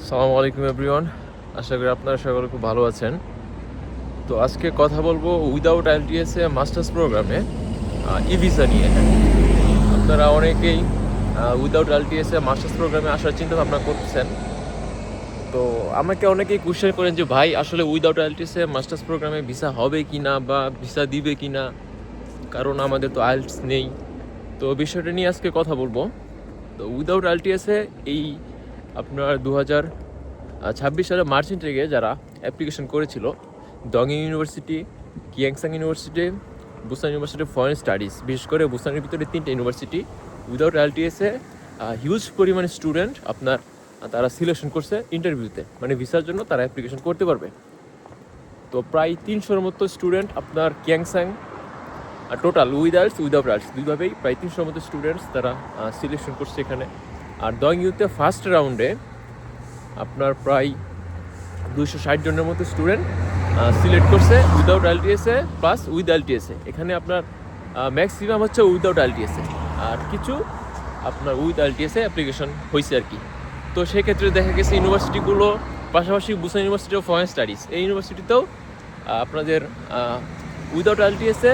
আসসালামু আলাইকুম এভরিওয়ান। আশা করি আপনারা সকলে খুব ভালো আছেন। তো আজকে কথা বলবো উইদাউট আইএলটিএস এ মাস্টার্স প্রোগ্রামে ই ভিসা নিয়ে। আপনারা অনেকেই উইদাউট আইএলটিএস এ মাস্টার্স প্রোগ্রামে আসার চিন্তা ভাবনা করতেছেন। তো আমাকে অনেকেই কোশ্চেন করেন যে ভাই আসলে উইদাউট আইএলটিএস এ মাস্টার্স প্রোগ্রামে ভিসা হবে কি না বা ভিসা দিবে কি না, কারণ আমাদের তো আইএলটিএস নেই। তো বিষয়টা নিয়ে আজকে কথা বলবো। তো উইদাউট আইএলটিএস এ এই আপনার 2026 সালে মার্চ ইনটেকে যারা অ্যাপ্লিকেশন করেছিল, Dongeui university, Gyeongsang university, Busan university foreign studies, বিশেষ করে বুসানের ভিতরে 3টে ইউনিভার্সিটি উইদাউট আইএলটিএসে হিউজ পরিমাণ স্টুডেন্ট আপনার তারা সিলেকশন করছে ইন্টারভিউতে, মানে ভিসার জন্য তারা অ্যাপ্লিকেশন করতে পারবে। তো প্রায় 300-র মতো স্টুডেন্ট আপনার কিয়াংসাং টোটাল উইদাউট আইএলটিএস দুইভাবেই প্রায় 300-র মতো স্টুডেন্টস তারা সিলেকশন করছে এখানে। আর দং ইউতে ফার্স্ট রাউন্ডে আপনার প্রায় 260 জনের মতো স্টুডেন্ট সিলেক্ট করছে উইদাউট আইএলটিএসে প্লাস উইথ আইএলটিএসে। এখানে আপনার ম্যাক্সিমাম হচ্ছে উইদাউট আইএলটিএসে, আর কিছু আপনার উইথ আইএলটিএসে অ্যাপ্লিকেশন হয়েছে আর কি। তো সেক্ষেত্রে দেখা গেছে ইউনিভার্সিটিগুলো পাশাপাশি Busan university of foreign studies, এই ইউনিভার্সিটিতেও আপনাদের উইদাউট আইএলটিএসে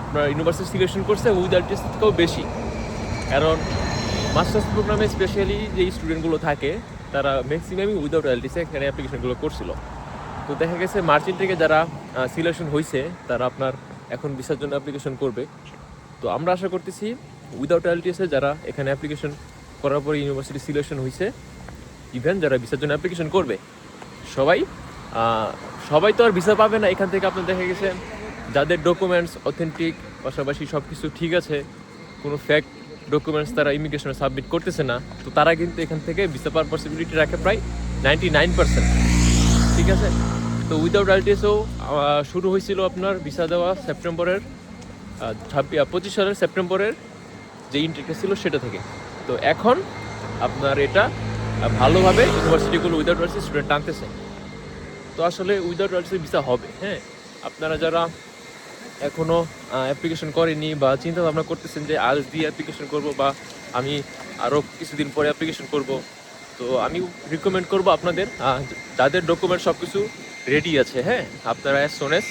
আপনার ইউনিভার্সিটি সিলেকশন করছে উইথ আইএলটিএস থেকেও বেশি। কারণ মাস্টার্স প্রোগ্রামে স্পেশালি যেই স্টুডেন্টগুলো থাকে তারা ম্যাক্সিমামই উইদাউট আইএলটিএসে এখানে অ্যাপ্লিকেশনগুলো করছিল। তো দেখা গেছে মার্চিন থেকে যারা সিলেকশন হয়েছে তারা আপনার এখন ভিসার জন্য অ্যাপ্লিকেশন করবে। তো আমরা আশা করতেছি উইদাউট আইএলটিএসে যারা এখানে অ্যাপ্লিকেশন করার পরে ইউনিভার্সিটি সিলেকশন হয়েছে, ইভেন যারা ভিসার জন্য অ্যাপ্লিকেশন করবে সবাই সবাই তো আর ভিসা পাবে না এখান থেকে। আপনার দেখা গেছে যাদের ডকুমেন্টস অথেন্টিক, পাশাপাশি সব কিছু ঠিক আছে, কোনো ফেক ডকুমেন্টস তারা ইমিগ্রেশনে সাবমিট করতেছে না, তো তারা কিন্তু এখান থেকে ভিসা পাওয়ার পসিবিলিটি রাখে প্রায় 99%। ঠিক আছে। তো উইদাউট আইএলটিএসও শুরু হয়েছিল আপনার ভিসা দেওয়া সেপ্টেম্বরের 25 সালের সেপ্টেম্বরের যে ইনটেকটা ছিল সেটা থেকে। তো এখন আপনার এটা ভালোভাবে ইউনিভার্সিটিগুলো উইদাউট আইএলটিএস স্টুডেন্ট টানতেছে। তো আসলে উইদাউট আইএলটিএস ভিসা হবে। হ্যাঁ, আপনারা যারা এখনও অ্যাপ্লিকেশন করেনি বা চিন্তা ভাবনা করতেছেন যে আইএলটিএস দিয়ে অ্যাপ্লিকেশন করব বা আমি আরও কিছুদিন পরে অ্যাপ্লিকেশন করব, তো আমি রিকমেন্ড করব আপনাদের যাদের ডকুমেন্ট সব কিছু রেডি আছে, হ্যাঁ, আপনারা অ্যাজ সোন অ্যাজ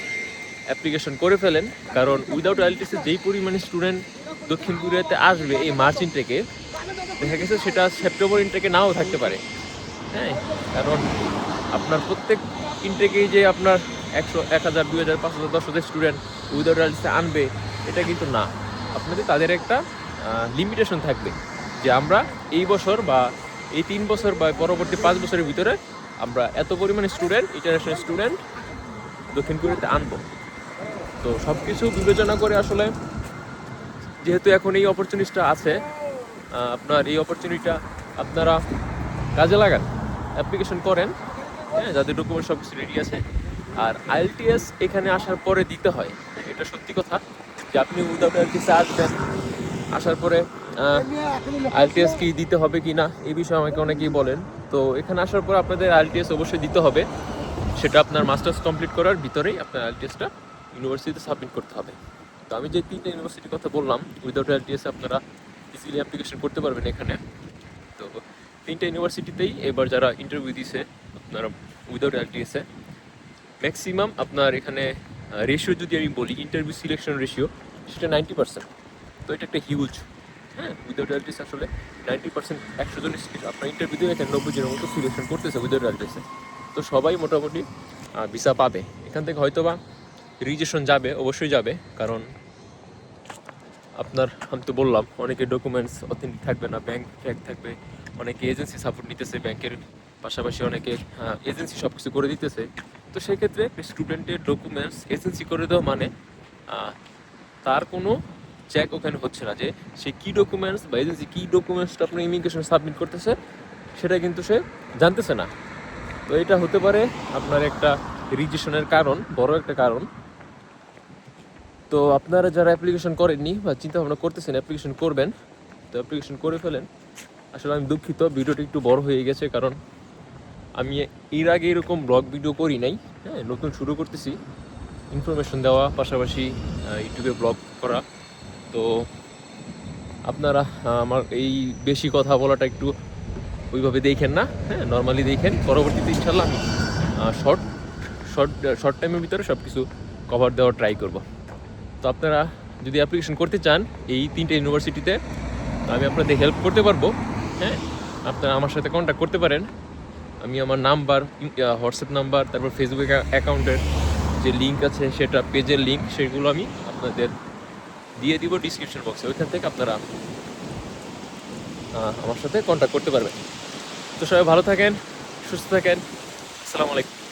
অ্যাপ্লিকেশন করে ফেলেন। কারণ উইদাউট আইএলটিএসে যেই পরিমাণে স্টুডেন্ট দক্ষিণ কোরিয়াতে আসবে এই মার্চ ইনটেকে, দেখা গেছে সেটা সেপ্টেম্বর ইনটেকে নাও থাকতে পারে। হ্যাঁ, কারণ আপনার প্রত্যেক ইনটেকেই যে আপনার 100, 1000, 2000, 5000, 10,000 স্টুডেন্ট উইদাউট আইএলটিএসে আনবে এটা কিন্তু না। আপনাদের তাদের একটা লিমিটেশন থাকবে যে আমরা এই বছর বা এই 3 বছর বা পরবর্তী 5 বছরের ভিতরে আমরা এত পরিমাণে স্টুডেন্ট, ইন্টারন্যাশনাল স্টুডেন্ট দক্ষিণ কোরিয়াতে আনবো। তো সব কিছু বিবেচনা করে আসলে যেহেতু এখন এই অপরচুনিটিটা আছে, আপনার এই অপরচুনিটিটা আপনারা কাজে লাগান, অ্যাপ্লিকেশন করেন। হ্যাঁ, যাদের ডকুমেন্ট সব কিছু রেডি আছে। আর আইএলটিএস এখানে আসার পরে দিতে হয়, এটা সত্যি কথা যে আপনি উইদাউট আইএলটিএসে আসবেন, আসার পরে আইএলটিএস কি দিতে হবে কি না এই বিষয়ে আমাকে অনেকেই বলেন। তো এখানে আসার পর আপনাদের আইএলটিএস অবশ্যই দিতে হবে, সেটা আপনার মাস্টার্স কমপ্লিট করার ভিতরেই আপনার আইএলটিএসটা ইউনিভার্সিটিতে সাবমিট করতে হবে। তো আমি যে 3টে ইউনিভার্সিটির কথা বললাম উইদাউট আইএলটিএসে আপনারা ইজিলি অ্যাপ্লিকেশন করতে পারবেন এখানে। তো 3টে ইউনিভার্সিটিতেই এবার যারা ইন্টারভিউ দিয়েছে আপনারা উইদাউট আইএলটিএসে ম্যাক্সিমাম আপনার এখানে রেশিও যদি আমি বলি, ইন্টারভিউ সিলেকশন রেশিও, সেটা 90%। তো এটা একটা হিউজ। হ্যাঁ, উইদাউট আইএলটিএস আসলে 90%, 100 জন আপনার ইন্টারভিউ দিয়ে এখানে 90 জনের মতো সিলেকশন করতেছে উইদাউট আইএলটিএসে। তো সবাই মোটামুটি ভিসা পাবে এখান থেকে। হয়তো বা রিজেকশন যাবে, অবশ্যই যাবে, কারণ আপনার আমি তো বললাম অনেকে ডকুমেন্টস অথেন্টিক থাকবে না, ব্যাংক ফেক থাকবে, অনেকে এজেন্সি সাপোর্ট নিতেছে ব্যাংকের পাশাপাশি, অনেকে এজেন্সি সব কিছু করে দিতেছে। তো সেক্ষেত্রে স্টুডেন্টের ডকুমেন্টস এজেন্সি করে দেওয়া মানে তার কোনো চেক ওখানে হচ্ছে না যে সে কী ডকুমেন্টস বা এজেন্সি কী ডকুমেন্টসটা আপনার ইমিগ্রেশন সাবমিট করতেছে সেটা কিন্তু সে জানতেছে না। তো এটা হতে পারে আপনার একটা রিজেকশনের কারণ, বড় একটা কারণ। তো আপনারা যারা অ্যাপ্লিকেশন করেননি বা চিন্তা ভাবনা করতেছেন অ্যাপ্লিকেশন করবেন, তো অ্যাপ্লিকেশন করে ফেলেন। আসলে আমি দুঃখিত ভিডিওটা একটু বড় হয়ে গেছে, কারণ আমি এর আগে এরকম ব্লগ ভিডিও করি নাই। হ্যাঁ, নতুন শুরু করতেছি ইনফরমেশন দেওয়া, পাশাপাশি ইউটিউবে ব্লগ করা। তো আপনারা আমার এই বেশি কথা বলাটা একটু ওইভাবে দেখেন না, হ্যাঁ নর্মালি দেখেন। পরবর্তীতে ইনশাল্লাহ আমি শর্ট শর্ট শর্ট টাইমের ভিতরে সব কিছু কভার দেওয়ার ট্রাই করব। তো আপনারা যদি অ্যাপ্লিকেশন করতে চান এই 3টে ইউনিভার্সিটিতে, আমি আপনাদের হেল্প করতে পারবো। হ্যাঁ, আপনারা আমার সাথে কন্ট্যাক্ট করতে পারেন। আমি আমার নাম্বার, হোয়াটসঅ্যাপ নাম্বার, তারপর ফেসবুক অ্যাকাউন্টের যে লিঙ্ক আছে সেটা, পেজের লিঙ্ক, সেগুলো আমি আপনাদের দিয়ে দিব ডিসক্রিপশন বক্সে। ওইখান থেকে আপনারা আমার সাথে কন্ট্যাক্ট করতে পারবেন। তো সবাই ভালো থাকেন, সুস্থ থাকেন। আসসালামু আলাইকুম।